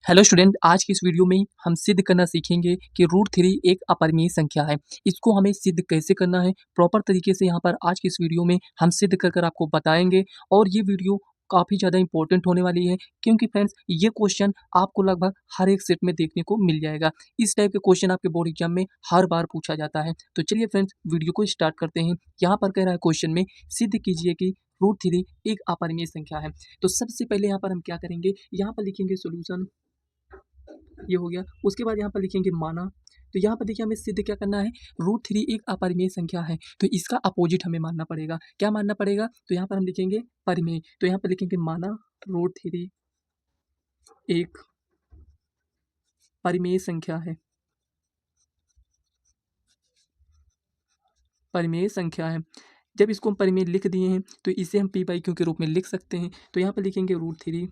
Hello student, आज की इस वीडियो में हम सिद्ध करना सीखेंगे कि रूट थ्री एक अपरिमेय संख्या है। इसको हमें सिद्ध कैसे करना है प्रॉपर तरीके से यहाँ पर आज की इस वीडियो में हम सिद्ध कर कर आपको बताएंगे। और ये वीडियो काफ़ी ज़्यादा इंपॉर्टेंट होने वाली है, क्योंकि फ्रेंड्स ये क्वेश्चन आपको लगभग हर एक सेट में देखने को मिल जाएगा। इस टाइप के क्वेश्चन आपके बोर्ड एग्जाम में हर बार पूछा जाता है। तो चलिए फ्रेंड्स, वीडियो को स्टार्ट करते हैं। यहाँ पर कह रहा है क्वेश्चन में सिद्ध कीजिए कि रूट थ्री एक अपरिमेय संख्या है। तो सबसे पहले यहाँ पर हम क्या करेंगे, यहाँ पर लिखेंगे सोल्यूशन, ये हो गया। उसके बाद यहाँ पर लिखेंगे माना। तो यहाँ पर देखिए हमें सिद्ध क्या करना है, रूट थ्री एक अपरिमेय संख्या है, तो इसका अपोजिट हमें मानना पड़ेगा। क्या मानना पड़ेगा? तो यहाँ पर हम लिखेंगे परिमेय। तो यहाँ पर लिखेंगे माना रूट थ्री एक परिमेय संख्या है, परिमेय संख्या है। जब इसको हम परिमेय लिख दिए हैं तो इसे हम पी बाई क्यू के रूप में लिख सकते हैं। तो यहाँ पर लिखेंगे root three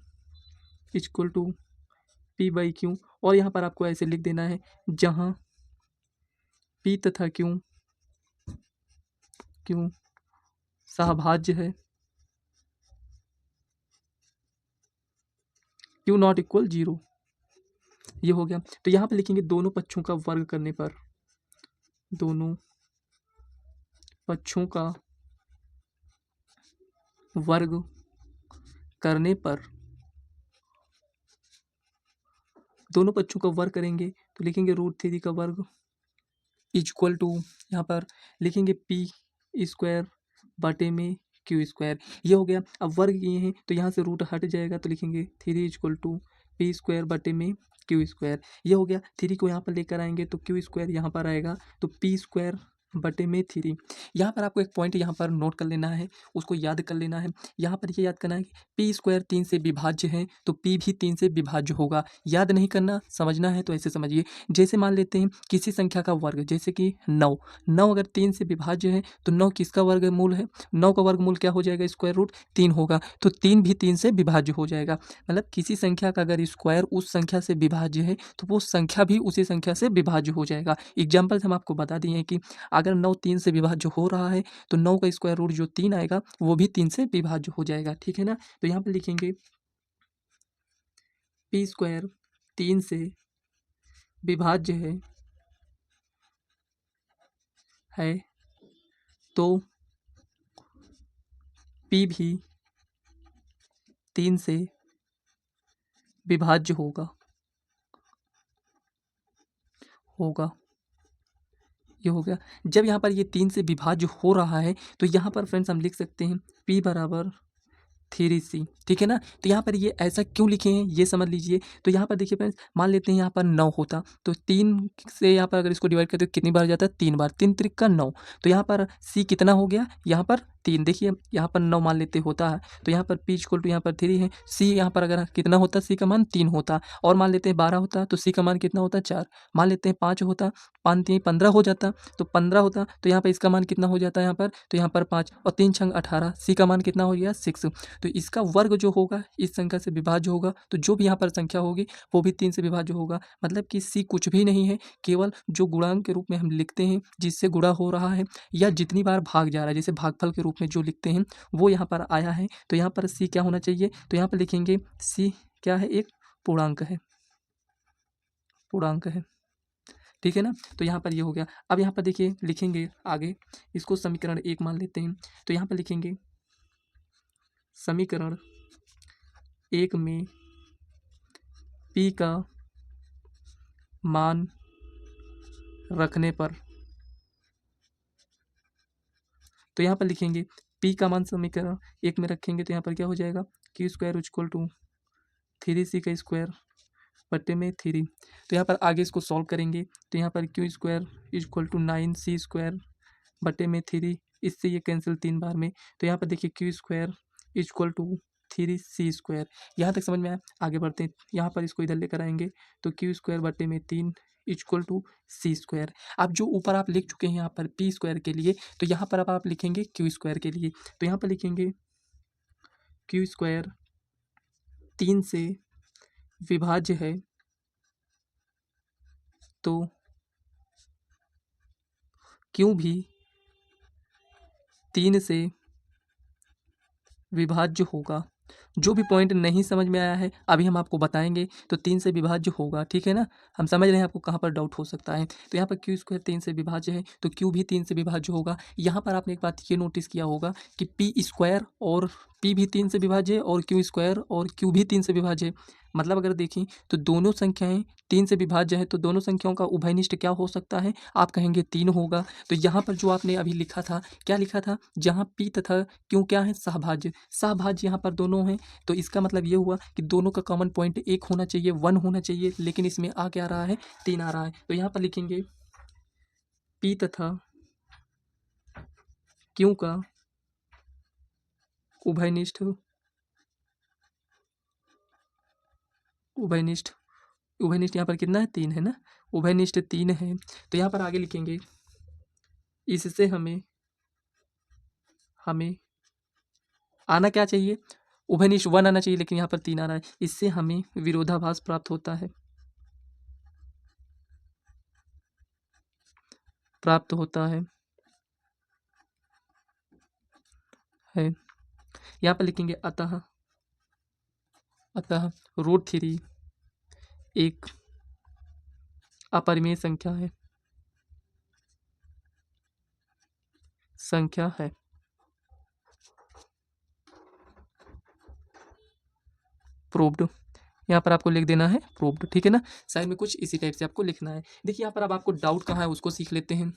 equal to P by Q, और यहाँ पर आपको ऐसे लिख देना है जहाँ पी तथा क्यू क्यू सहभाज्य है, क्यू नॉट इक्वल जीरो। ये हो गया। तो यहाँ पे लिखेंगे दोनों पक्षों का वर्ग करने पर, दोनों पक्षों का वर्ग करने पर, दोनों पक्षों का वर्ग करेंगे तो लिखेंगे रूट थ्री का वर्ग इक्वल टू, यहाँ पर लिखेंगे पी स्क्वायर बटे में क्यू स्क्वायर। ये हो गया। अब वर्ग किए हैं तो यहाँ से रूट हट जाएगा, तो लिखेंगे three equal to P square बटे में क्यू स्क्वायर। ये हो गया। थ्री को यहाँ पर लेकर आएंगे तो क्यू स्क्वायर यहाँ पर आएगा, तो पी स्क्वायर बटे में थ्री। यहाँ पर आपको एक पॉइंट यहाँ पर नोट कर लेना है, उसको याद कर लेना है। यहाँ पर ये याद करना है कि पी स्क्वायर तीन से विभाज्य है, तो पी भी तीन से विभाज्य होगा। याद नहीं करना, समझना है तो ऐसे समझिए। जैसे मान लेते हैं किसी संख्या का वर्ग, जैसे कि नौ, नौ अगर तीन से विभाज्य है तो नौ किसका वर्गमूल है? नौ का वर्गमूल क्या हो जाएगा? स्क्वायर रूट तीन होगा, तो तीन भी तीन से विभाज्य हो जाएगा। मतलब किसी संख्या का अगर स्क्वायर उस संख्या से विभाज्य है तो वो संख्या भी उसी संख्या से विभाज्य हो जाएगा। एग्जाम्पल हम आपको बता दिए हैं कि अगर नौ तीन से विभाज्य हो रहा है तो नौ का स्क्वायर रूट जो तीन आएगा वो भी तीन से विभाज्य हो जाएगा। ठीक है ना? तो यहाँ पर लिखेंगे पी स्क्वायर तीन से विभाज्य है तो पी भी तीन से विभाज्य होगा, होगा। ये हो गया। जब यहाँ पर ये तीन से विभाज्य हो रहा है तो यहाँ पर फ्रेंड्स हम लिख सकते हैं P बराबर थ्री सी। ठीक है ना? तो यहाँ पर ये ऐसा क्यों लिखे हैं ये समझ लीजिए। तो यहाँ पर देखिए फ्रेंड्स, मान लेते हैं यहाँ पर नौ होता तो तीन से यहाँ पर अगर इसको डिवाइड करते तो कितनी बार जाता है? तीन बार। तीन त्रिक का नौ। तो यहाँ पर सी कितना हो गया? यहाँ पर तीन। देखिए यहाँ पर नौ मान लेते होता है तो यहाँ पर पी इक्वल टू यहाँ पर थ्री है। सी यहाँ पर अगर कितना होता, सी का मान तीन होता, और मान लेते हैं 12 होता तो सी का मान कितना होता? चार। मान लेते हैं 5 होता, 5 तीन 15 हो जाता, तो 15 होता, तो यहाँ पर इसका मान कितना हो जाता है यहाँ पर? तो यहाँ पर 5 और 3 छंग 18, सी का मान कितना हो गया? 6। तो इसका वर्ग जो होगा इस संख्या से विभाज्य होगा, तो जो भी यहाँ पर संख्या होगी वो भी तीन से विभाज्य होगा। मतलब कि सी कुछ भी नहीं है, केवल जो गुणांक के रूप में हम लिखते हैं जिससे गुणा हो रहा है या जितनी बार भाग जा रहा है, जैसे भागफल के रूप में जो लिखते हैं वो यहाँ पर आया है। तो यहाँ पर सी क्या होना चाहिए? तो यहाँ पर लिखेंगे सी क्या है? एक पूर्णांक है, पूर्णांक है। ठीक है ना? तो यहाँ पर ये हो गया। अब यहाँ पर देखिए लिखेंगे आगे, इसको समीकरण एक मान लेते हैं। तो यहाँ पर लिखेंगे समीकरण एक में पी का मान रखने पर, तो यहाँ पर लिखेंगे पी का मान समीकरण एक में रखेंगे तो यहाँ पर क्या हो जाएगा? Q square equal to three C का स्क्वायर बटे में थ्री। तो यहाँ पर आगे इसको सॉल्व करेंगे तो यहाँ पर Q square equal to nine C square बटे में थ्री, इससे ये कैंसिल तीन बार में। तो यहाँ पर देखिए Q square equal to three C square. यहाँ तक समझ में आया? आगे बढ़ते हैं। यहाँ पर इसको इधर लेकर आएंगे तो क्यू स्क्वायर बटे में तीन इक्वल टू सी स्क्वायर। अब जो ऊपर आप लिख चुके हैं यहाँ पर पी स्क्वायर के लिए, तो यहाँ पर अब आप लिखेंगे क्यू स्क्वायर के लिए। तो यहाँ पर लिखेंगे क्यू स्क्वायर तीन से विभाज्य है तो क्यों भी तीन से विभाज्य होगा। जो भी पॉइंट नहीं समझ में आया है अभी हम आपको बताएंगे। तो 3 से विभाज्य होगा, ठीक है ना। हम समझ रहे हैं आपको कहाँ पर डाउट हो सकता है। तो यहाँ पर क्यू स्क्वायर 3 से विभाज्य है, तो क्यू भी 3 से विभाज्य होगा। यहाँ पर आपने एक बात ये नोटिस किया होगा कि पी स्क्वायर और पी भी 3 से विभाज्य है और क्यू स्क्वायर और क्यू भी 3 से विभाज्य है। मतलब अगर देखें तो दोनों संख्याएं 3 से विभाज्य है, तो दोनों संख्याओं का उभयनिष्ठ क्या हो सकता है, आप कहेंगे 3 होगा। तो यहाँ पर जो आपने अभी लिखा था, क्या लिखा था, जहाँ पी तथा क्यू क्या है, सहभाज्य। सहभाज्य यहाँ पर दोनों हैं, तो इसका मतलब ये हुआ कि दोनों का कॉमन पॉइंट 1 होना चाहिए, 1 होना चाहिए, लेकिन इसमें आ क्या रहा है, 3 आ रहा है। तो यहाँ पर लिखेंगे पी तथा क्यू का उभयनिष्ठ उभयनिष्ठ उभयनिष्ठ यहाँ पर कितना है, 3 है ना, उभयनिष्ठ 3 है। तो यहाँ पर आगे लिखेंगे इससे हमें हमें आना क्या चाहिए, उभयनिष्ठ 1 आना चाहिए, लेकिन यहाँ पर 3 आ रहा है। इससे हमें विरोधाभास प्राप्त होता है, प्राप्त होता है। यहाँ पर लिखेंगे अतः अतः √3 एक अपरिमेय संख्या है। प्रूव्ड, यहाँ पर आपको लिख देना है प्रूव्ड, ठीक है ना। साइड में कुछ इसी टाइप से आपको लिखना है। देखिए यहाँ पर अब आपको डाउट कहाँ है उसको सीख लेते हैं।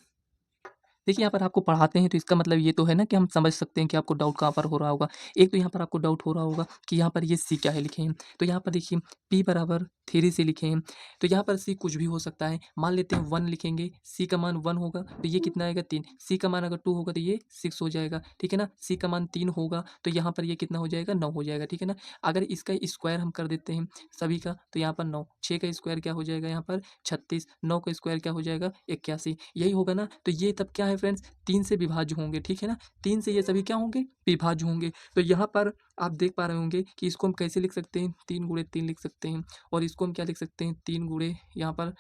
देखिए यहाँ पर आपको पढ़ाते हैं तो इसका मतलब ये तो है ना कि हम समझ सकते हैं कि आपको डाउट कहाँ पर हो रहा होगा। एक तो यहाँ पर आपको डाउट हो रहा होगा कि यहाँ पर ये सी क्या है लिखे हैं। तो यहाँ पर देखिए पी बराबर 3 से लिखे हैं, तो यहाँ पर सी कुछ भी हो सकता है। मान लेते हैं 1 लिखेंगे, सी का मान 1 होगा तो ये कितना आएगा 3, सी का मान अगर 2 होगा तो ये 6 हो जाएगा, ठीक है ना। सी का मान 3 होगा तो यहाँ पर ये कितना हो जाएगा, 9 हो जाएगा, ठीक है ना। अगर इसका स्क्वायर हम कर देते हैं सभी का, तो यहाँ पर 9, 6 का स्क्वायर क्या हो जाएगा यहाँ पर 36, 9 का स्क्वायर क्या हो जाएगा 81, यही होगा ना। तो ये तब क्या है फ्रेंड्स, 3 से विभाज्य होंगे, ठीक है ना। 3 से ये सभी क्या होंगे, विभाज्य होंगे। तो यहाँ पर आप देख पा रहे होंगे कि इसको हम कैसे लिख सकते हैं, 3 गुणे 3 लिख सकते हैं, और इसको हम क्या लिख सकते हैं, 3 गुणे यहाँ पर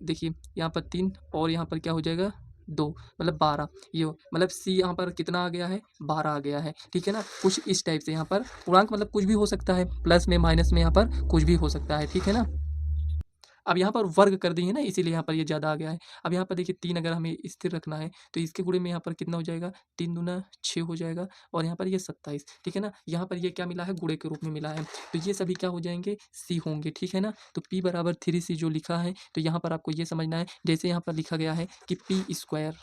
देखिए यहाँ पर 3 और यहाँ पर क्या हो जाएगा 2, मतलब 12। ये मतलब सी यहाँ पर कितना आ गया है, 12 आ गया है, ठीक है ना। कुछ इस टाइप से यहाँ पर पूर्णांक मतलब कुछ भी हो सकता है, प्लस में माइनस में यहाँ पर कुछ भी हो सकता है, ठीक है ना। अब यहाँ पर वर्ग कर दी है ना, इसीलिए यहाँ पर ये ज़्यादा आ गया है। अब यहाँ पर देखिए 3 अगर हमें स्थिर रखना है तो इसके गुणे में यहाँ पर कितना हो जाएगा, 3 दूना 6 हो जाएगा, और यहाँ पर ये 27, ठीक है ना। यहाँ पर ये क्या मिला है, गुणे के रूप में मिला है, तो ये सभी क्या हो जाएंगे, सी होंगे, ठीक है ना। तो पी बराबर 3 जो लिखा है, तो यहाँ पर आपको ये समझना है, जैसे यहाँ पर लिखा गया है कि पी स्क्वायर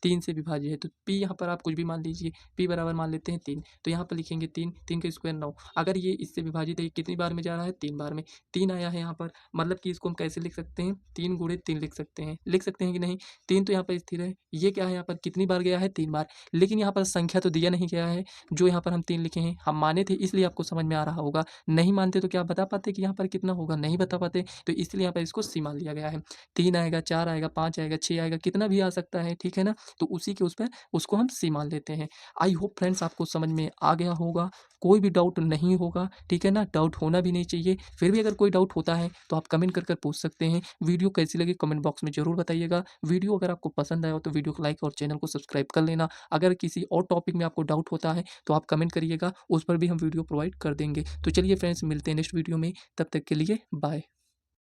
3 से विभाज्य है, तो पी यहाँ पर आप कुछ भी मान लीजिए, पी बराबर मान लेते हैं 3, तो यहाँ पर लिखेंगे 3, 3 का स्क्वायर 9। अगर ये इससे विभाजित है, ये कितनी बार में जा रहा है, 3 बार में, 3 आया है यहाँ पर, मतलब कि इसको हम कैसे लिख सकते हैं, 3 गुणे 3 लिख सकते हैं कि नहीं। 3 तो यहाँ पर स्थिर है, ये क्या है यहाँ पर कितनी बार गया है, 3 बार, लेकिन यहाँ पर संख्या तो दिया नहीं गया है। जो यहाँ पर हम 3 लिखे हैं, हम माने थे इसलिए आपको समझ में आ रहा होगा, नहीं मानते तो क्या बता पाते कि यहाँ पर कितना होगा, नहीं बता पाते, तो इसलिए यहाँ पर इसको सी मान लिया गया है। 3 आएगा, 4 आएगा, 5 आएगा, 6 आएगा, कितना भी आ सकता है, ठीक है ना। तो उसी के उस पर उसको हम सी मान लेते हैं। आई होप फ्रेंड्स आपको समझ में आ गया होगा, कोई भी डाउट नहीं होगा, ठीक है ना। डाउट होना भी नहीं चाहिए, फिर भी अगर कोई डाउट होता है तो आप कमेंट कर पूछ सकते हैं। वीडियो कैसी लगी कमेंट बॉक्स में ज़रूर बताइएगा। वीडियो अगर आपको पसंद आया हो तो वीडियो को लाइक और चैनल को सब्सक्राइब कर लेना। अगर किसी और टॉपिक में आपको डाउट होता है तो आप कमेंट करिएगा, उस पर भी हम वीडियो प्रोवाइड कर देंगे। तो चलिए फ्रेंड्स, मिलते हैं नेक्स्ट वीडियो में, तब तक के लिए बाय।